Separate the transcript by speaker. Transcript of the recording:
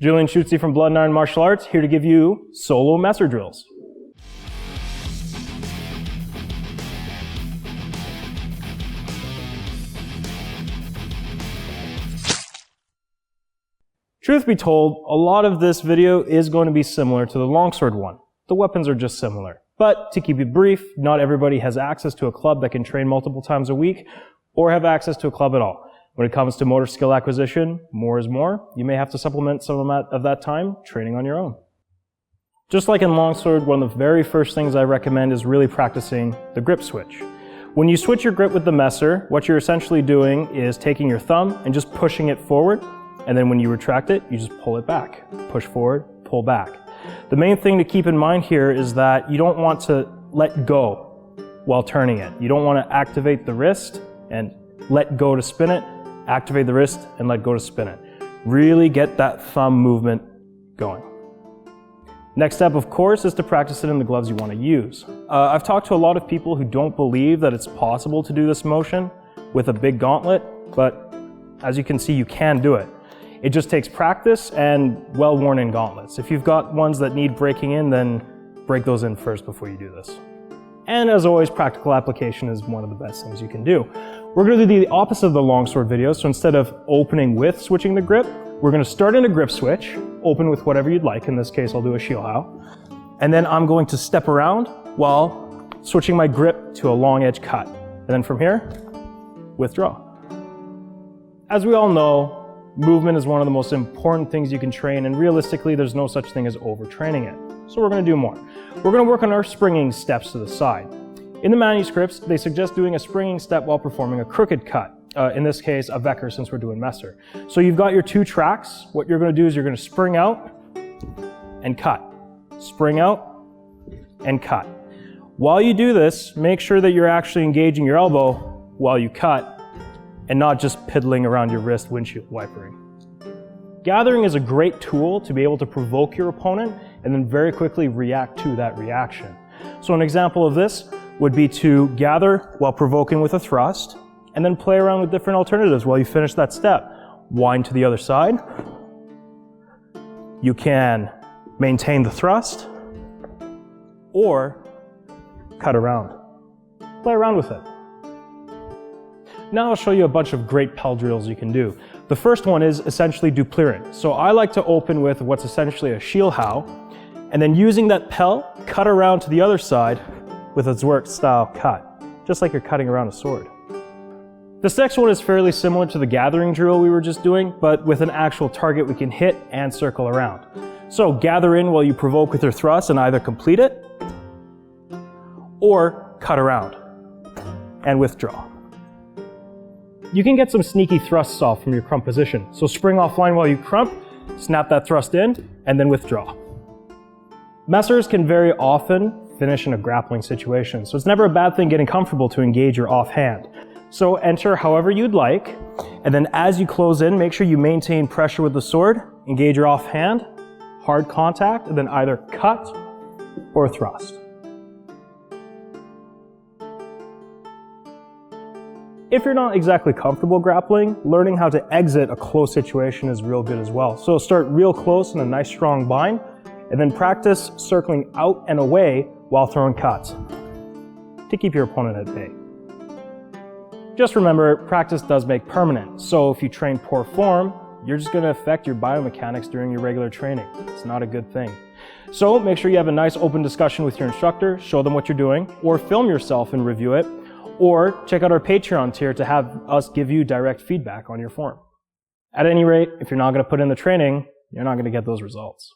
Speaker 1: Julian Schutze from Blood and Iron Martial Arts, here to give you solo Messer drills. Truth be told, a lot of this video is going to be similar to the longsword one. The weapons are just similar. But to keep it brief, not everybody has access to a club that can train multiple times a week or have access to a club at all. When it comes to motor skill acquisition, more is more. You may have to supplement some of that time training on your own. Just like in longsword, one of the very first things I recommend is really practicing the grip switch. When you switch your grip with the Messer, what you're essentially doing is taking your thumb and just pushing it forward, and then when you retract it, you just pull it back. Push forward, pull back. The main thing to keep in mind here is that you don't want to let go while turning it. You don't want to activate the wrist and let go to spin it, activate the wrist and let go to spin it. Really get that thumb movement going. Next step, of course, is to practice it in the gloves you want to use. I've talked to a lot of people who don't believe that it's possible to do this motion with a big gauntlet, but as you can see, you can do it. It just takes practice and well-worn-in gauntlets. If you've got ones that need breaking in, then break those in first before you do this. And as always, practical application is one of the best things you can do. We're going to do the opposite of the longsword video, so instead of opening with switching the grip, we're going to start in a grip switch, open with whatever you'd like. In this case, I'll do a Shielhao. And then I'm going to step around while switching my grip to a long edge cut. And then from here, withdraw. As we all know, movement is one of the most important things you can train, and realistically, there's no such thing as overtraining it. So we're going to do more. We're going to work on our springing steps to the side. In the manuscripts, they suggest doing a springing step while performing a crooked cut. In this case, a Wecker, since we're doing Messer. So you've got your two tracks. What you're going to do is you're going to spring out and cut. Spring out and cut. While you do this, make sure that you're actually engaging your elbow while you cut and not just piddling around your wrist windshield wipering. Gathering is a great tool to be able to provoke your opponent and then very quickly react to that reaction. So an example of this would be to gather while provoking with a thrust and then play around with different alternatives while you finish that step. Wind to the other side. You can maintain the thrust or cut around. Play around with it. Now I'll show you a bunch of great Pel drills you can do. The first one is essentially duplering. So I like to open with what's essentially a Shielhao, and then using that Pel, cut around to the other side with a Zwerk style cut, just like you're cutting around a sword. This next one is fairly similar to the gathering drill we were just doing, but with an actual target we can hit and circle around. So gather in while you provoke with your thrust and either complete it or cut around and withdraw. You can get some sneaky thrusts off from your crump position. So spring offline while you crump, snap that thrust in, and then withdraw. Messers can very often finish in a grappling situation, so it's never a bad thing getting comfortable to engage your offhand. So enter however you'd like, and then as you close in, make sure you maintain pressure with the sword, engage your offhand, hard contact, and then either cut or thrust. If you're not exactly comfortable grappling, learning how to exit a close situation is real good as well. So start real close in a nice strong bind, and then practice circling out and away while throwing cuts to keep your opponent at bay. Just remember, practice does make permanent. So if you train poor form, you're just going to affect your biomechanics during your regular training. It's not a good thing. So make sure you have a nice open discussion with your instructor, show them what you're doing, or film yourself and review it. Or check out our Patreon tier to have us give you direct feedback on your form. At any rate, if you're not going to put in the training, you're not going to get those results.